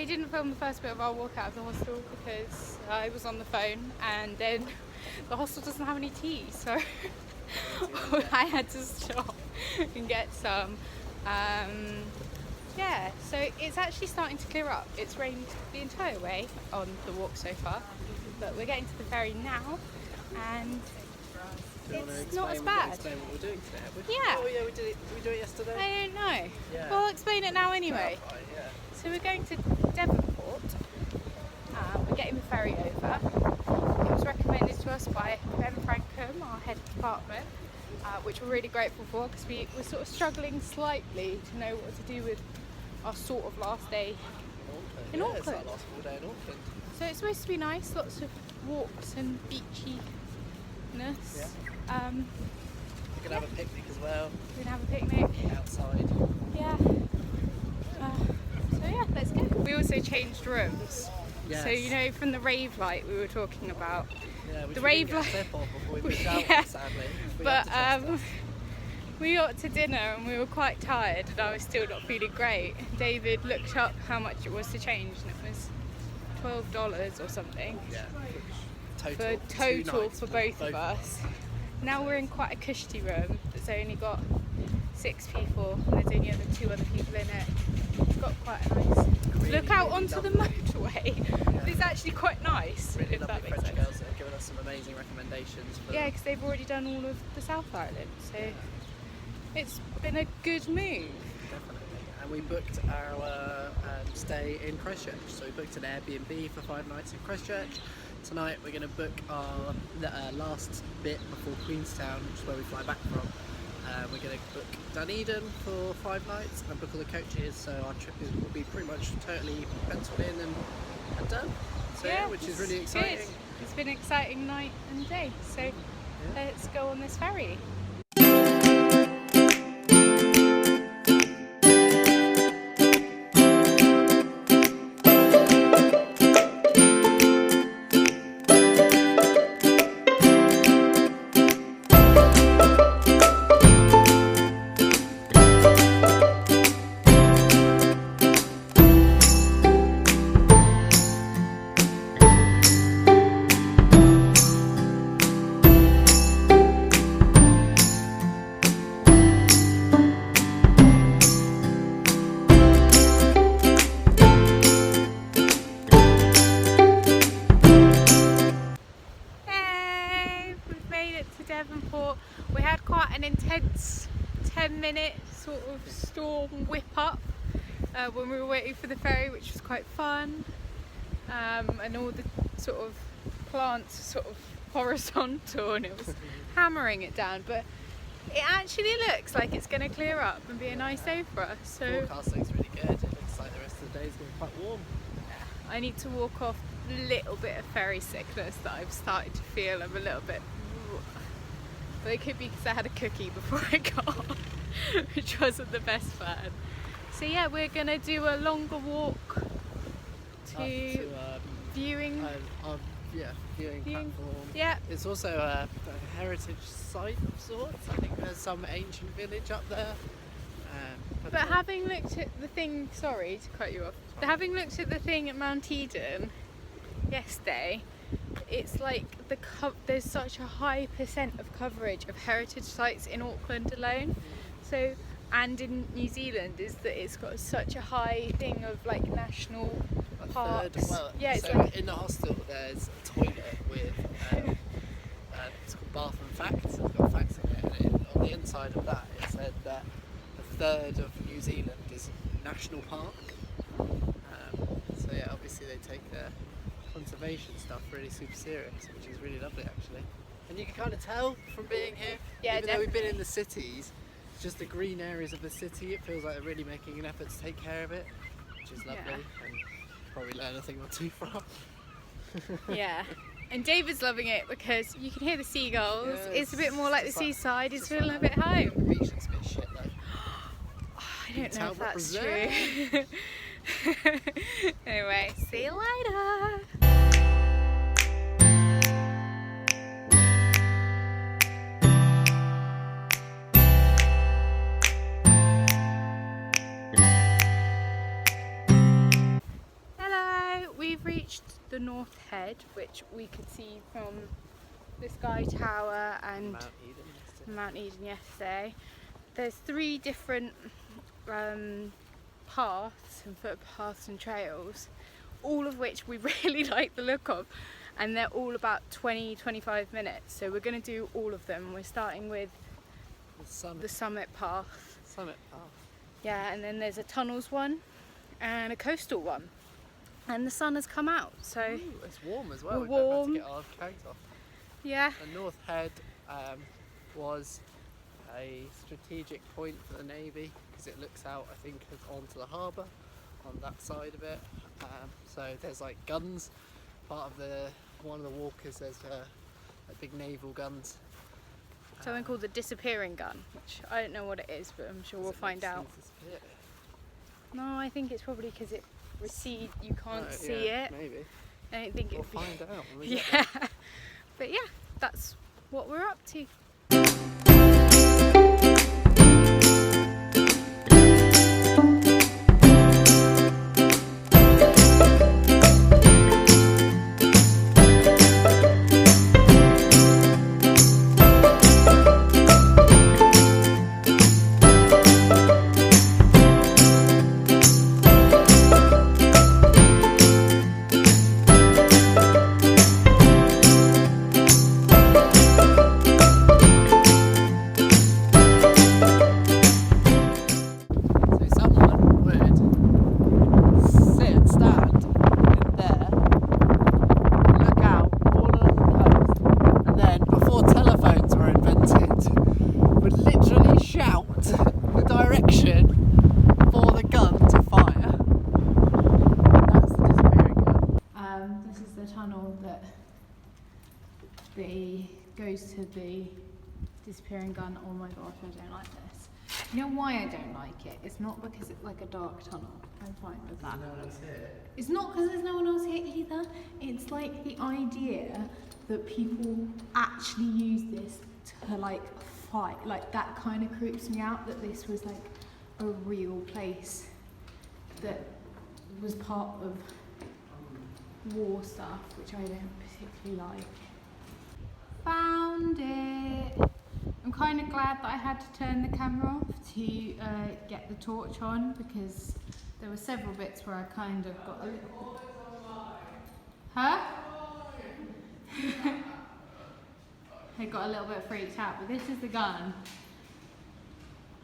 didn't film the first bit of our walk out of the hostel because I was on the phone, and then the hostel doesn't have any tea, so I had to stop and get some. Yeah, so it's actually starting to clear up. It's rained the entire way on the walk so far, but we're getting to the ferry now, and it's not as bad. Explain what we're doing today. Yeah. Oh yeah, we did it. Did we do it yesterday? I don't know. Yeah. Well, I'll explain it now anyway. Clarify, yeah. So we're going to Devonport. We're getting the ferry over. It was recommended to us by Ben Frankham, our head of department, which we're really grateful for, because we were sort of struggling slightly to know what to do with our sort of last day in Auckland. It's our last full day in Auckland. So it's supposed to be nice, lots of walks and beachiness. Yeah. We're gonna have a picnic as well. We're gonna have a picnic Outside. Yeah. So yeah, let's go. We also changed rooms. Yes. So you know, from the rave light we were talking about. Yeah, which The we rave didn't get a light- clip of before we moved out, Yeah. sadly. We But had to test we got to dinner and we were quite tired, and I was still not feeling great. David looked up how much it was to change, and it was $12 or something. Yeah. For Total total nights for both of us. Now we're in quite a cushy room that's only got 6 people, and there's only two other people in it. It's got quite a nice look out onto the motorway. It's actually quite nice, Really if that lovely makes French sense. girls that have given us some amazing recommendations. For Yeah, because they've already done all of the South Island, so it's been a good move. Definitely. And we booked our stay in Christchurch. So we booked an Airbnb for 5 nights in Christchurch. Tonight we're going to book our last bit before Queenstown, which is where we fly back from. We're going to book Dunedin for 5 nights and book all the coaches, so our trip will be pretty much totally penciled in and done. So yeah, which is really it's exciting. good. It's been an exciting night and day, so let's go on this ferry. Devonport. We had quite an intense 10-minute sort of storm whip up when we were waiting for the ferry, which was quite fun, and all the sort of plants sort of horizontal, and it was hammering it down, but it actually looks like it's going to clear up and be a nice day for us. So Forecast looks really good. It looks like the rest of the day is going to be quite warm. I need to walk off a little bit of ferry sickness that I've started to feel. I'm a little bit, but it could be because I had a cookie before I got on, which wasn't the best fun. So yeah, we're gonna do a longer walk to viewing. Viewing platform. Yeah. It's also a heritage site of sorts. I think there's some ancient village up there. But having looked at the thing, sorry to cut you off, but having looked at the thing at Mount Eden yesterday, it's like there's such a high % of coverage of heritage sites in Auckland alone. So, and in New Zealand, is that it's got such a high thing of like national parks. Yeah, it's so like in the hostel there's a toilet with it's called Bath and Facts. It's got facts in it, and on the inside of that it said that a third of New Zealand is national park. So yeah, obviously they take their conservation stuff really super serious, which is really lovely actually. And you can kind of tell from being here, Yeah, even though we've been in the cities, just the green areas of the city, it feels like they're really making an effort to take care of it, which is lovely. Yeah. And probably learn a thing or two from. yeah. And David's loving it because you can hear the seagulls. Yeah, it's a bit more like the just like- seaside. He's just feeling like a bit home. The beach looks a bit shit though. I don't know if Talbot that's Reserve. true. Anyway, see you later. reached the North Head, which we could see from the Sky Tower and Mount Eden yesterday. There's 3 different paths and footpaths and trails, all of which we really like the look of, and they're all about 20-25 minutes, so we're going to do all of them. We're starting with the summit path. Yeah, and then there's a tunnels one and a coastal one, and the sun has come out, so ooh, it's warm as well. We're We've warm. had to get our coat off. Yeah. The North Head was a strategic point for the Navy because it looks out, I think, onto the harbour on that side of it. So there's like guns. Part of one of the walkers, there's like big naval guns. Something called the disappearing gun, which I don't know what it is, but I'm sure we'll find out. No, I think it's probably because it recedes, you can't see it. Maybe. I don't think We'll it'd be. find out when we Yeah. get there. But yeah, that's what we're up to. Goes to the disappearing gun. Oh my gosh, I don't like this. You know why I don't like it? It's not because it's like a dark tunnel. I'm fine with that. No one else here. It's not because there's no one else here either. It's like the idea that people actually use this to like fight. Like that kind of creeps me out, that this was like a real place that was part of war stuff, which I don't particularly like. Found it! I'm kind of glad that I had to turn the camera off to get the torch on, because there were several bits where I kind of got a little... Huh? I got a little bit freaked out, but this is the gun.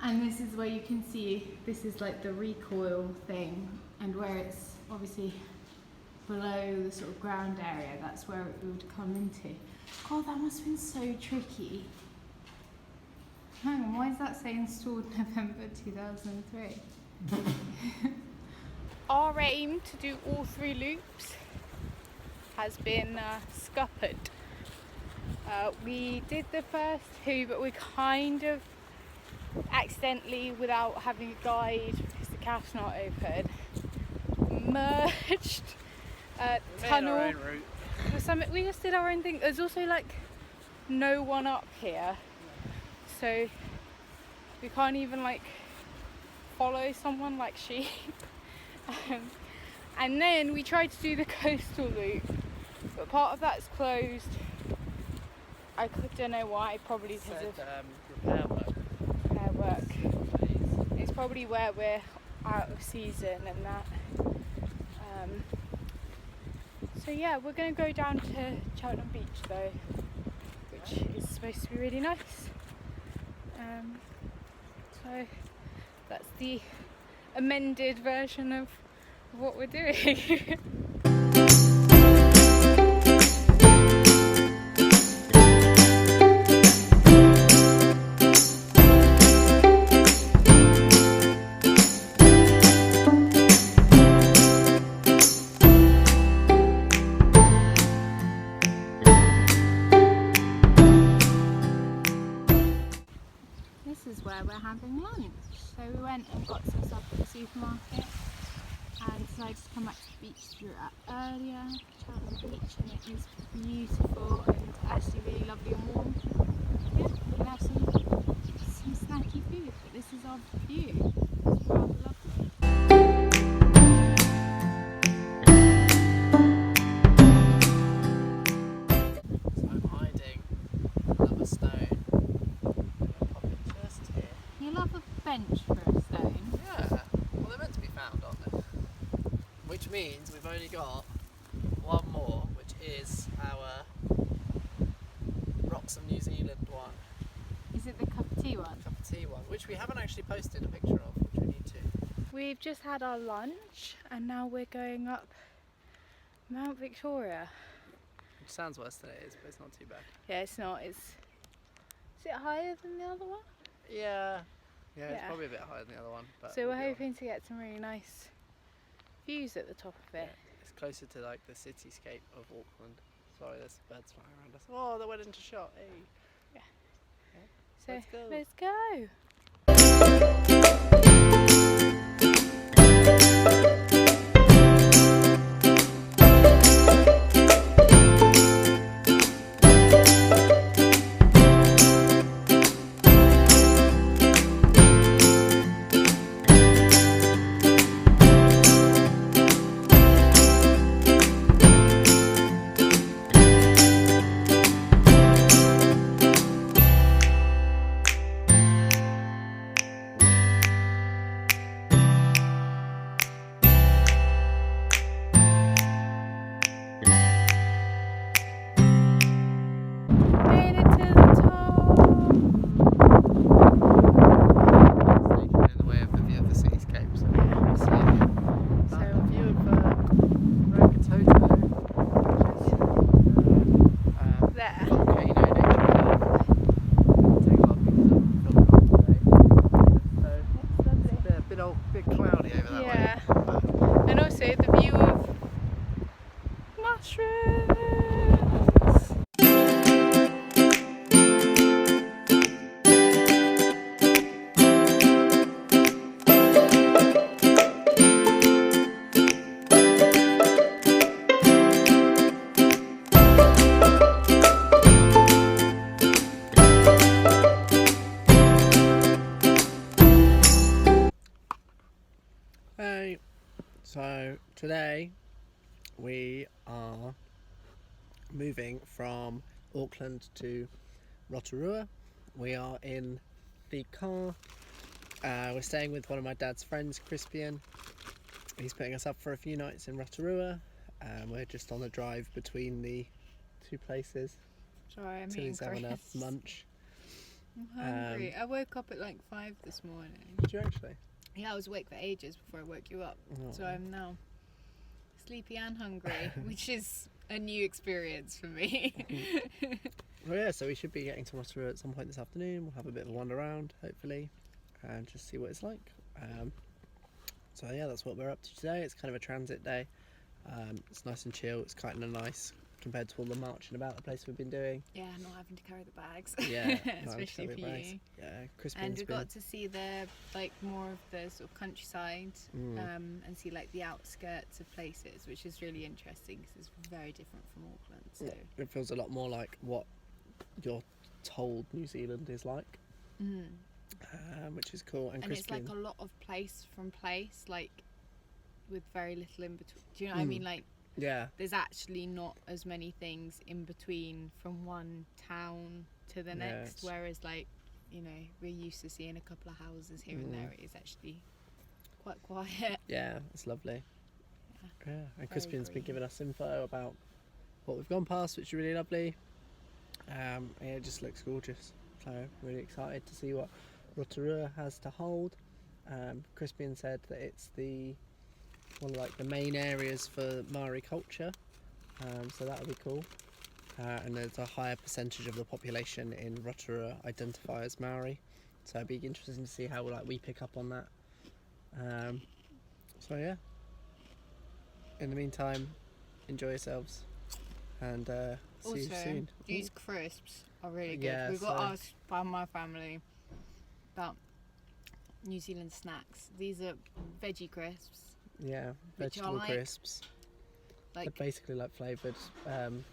And this is where you can see, this is like the recoil thing, and where it's obviously below the sort of ground area, that's where it would come into. God, that must have been so tricky. Hang on, why does that say installed November 2003? Our aim to do all 3 loops has been scuppered. We did the first 2, but we kind of accidentally, without having a guide because the caffe's not open, merged tunnel. We just did our own thing. There's also like no one up here, so we can't even like follow someone like sheep. And then we tried to do the coastal loop, but part of that's closed. I don't know why, probably because of repair work. It's probably where we're out of season and that. So yeah, we're going to go down to Cheltenham Beach though, which is supposed to be really nice. So that's the amended version of what we're doing. Where we're having lunch. So we went and got some stuff at the supermarket and decided to come back to the beach we were at earlier, Cheltenham Beach, and it is beautiful and actually really lovely and warm. Yeah, we can have some snacky food, but this is our view. It's rather lovely. means we've only got one more, which is our Rocks of New Zealand one. Is it the cup of tea one? Cup of tea one, which we haven't actually posted a picture of, which we need to. We've just had our lunch and now we're going up Mount Victoria. Which sounds worse than it is, but it's not too bad. Yeah, it's not. Is it higher than the other one? Yeah, it's probably a bit higher than the other one. But So we'll we're be hoping to get some really nice views at the top of it. Yeah, it's closer to like the cityscape of Auckland. Sorry, there's birds flying around us. Oh, they went into shot. Hey. So Let's go. let's go. Made it to the top. Station in the way of the view of the cityscape. So the view of Rangitoto, which is There. volcano nature. Take a lot of pictures of it today. So it's a bit cloudy over that Yeah. way. And also the view of mushrooms. Hey, so today we are moving from Auckland to Rotorua. We are in the car. We're staying with one of my dad's friends, Crispian. He's putting us up for a few nights in Rotorua. We're just on the drive between the two places. Sorry, I'm So eating he's having a crisps. munch. I'm hungry. I woke up at like 5 this morning. Did you actually? Yeah, I was awake for ages before I woke you up. Oh. So I'm now sleepy and hungry, which is a new experience for me. Well, yeah, so we should be getting to Rotorua at some point this afternoon. We'll have a bit of a wander around, hopefully, and just see what it's like. So yeah, that's what we're up to today. It's kind of a transit day. It's nice and chill. It's kind of nice compared to all the marching about the place we've been doing. Yeah, not having to carry the bags. Yeah, Especially for you. Yeah, Crispian's And we been... got to see the more of the sort of countryside, and see like the outskirts of places, which is really interesting because it's very different from Auckland. So It feels a lot more like what you're told New Zealand is like, which is cool. And it's like Crispian... a lot of place from place, like with very little in between. Do you know what I mean? Like Yeah. there's actually not as many things in between from one town to the next, whereas like, you know, we're used to seeing a couple of houses here and there. It is actually quite quiet. Yeah, it's lovely. Yeah, and Very Crispian's been green. giving us info about what we've gone past, which is really lovely. Yeah, it just looks gorgeous. So really excited to see what Rotorua has to hold. Crispian said that it's one of like the main areas for Maori culture, so that'll be cool. And there's a higher percentage of the population in Rotorua identify as Maori, so it'd be interesting to see how we pick up on that. So yeah. In the meantime, enjoy yourselves, and see you Also, soon. these crisps are really good. Yeah, we got so- asked by my family about New Zealand snacks. These are veggie crisps, Yeah, which are vegetable like- crisps. like, They're basically like flavoured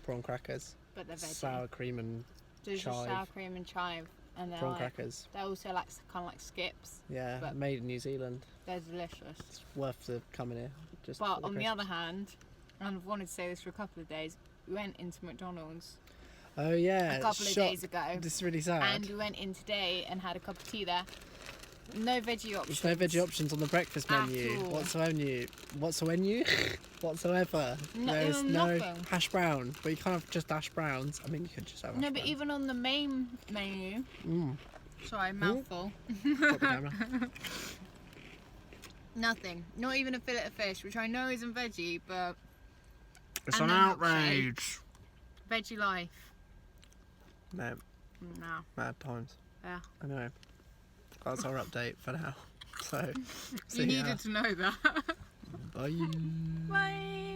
prawn crackers, but they're veggie. sour cream and There's chive. sour cream and chive, and they're prawn like, crackers. they're also like kind of like skips. Yeah, but- made in New Zealand. They're delicious. It's worth the coming here. Just But for the on the crisps. other hand, and I've wanted to say this for a couple of days, we went into McDonald's Oh yeah, a couple of shock. days ago, This is really sad. and we went in today and had a cup of tea there. No veggie options. There's no veggie options on the breakfast At menu all. whatsoever. There's no nothing. hash brown, but you can't have just hash browns. I mean, you could just have hash No, but browns. even on the main menu. Sorry, mouthful. Got the camera. Nothing. Not even a fillet of fish, which I know isn't veggie, but It's And an then outrage. veggie life. No, No. mad times. Yeah. I know. That's our update for now. So, see You ya. needed to know that. Bye. Bye.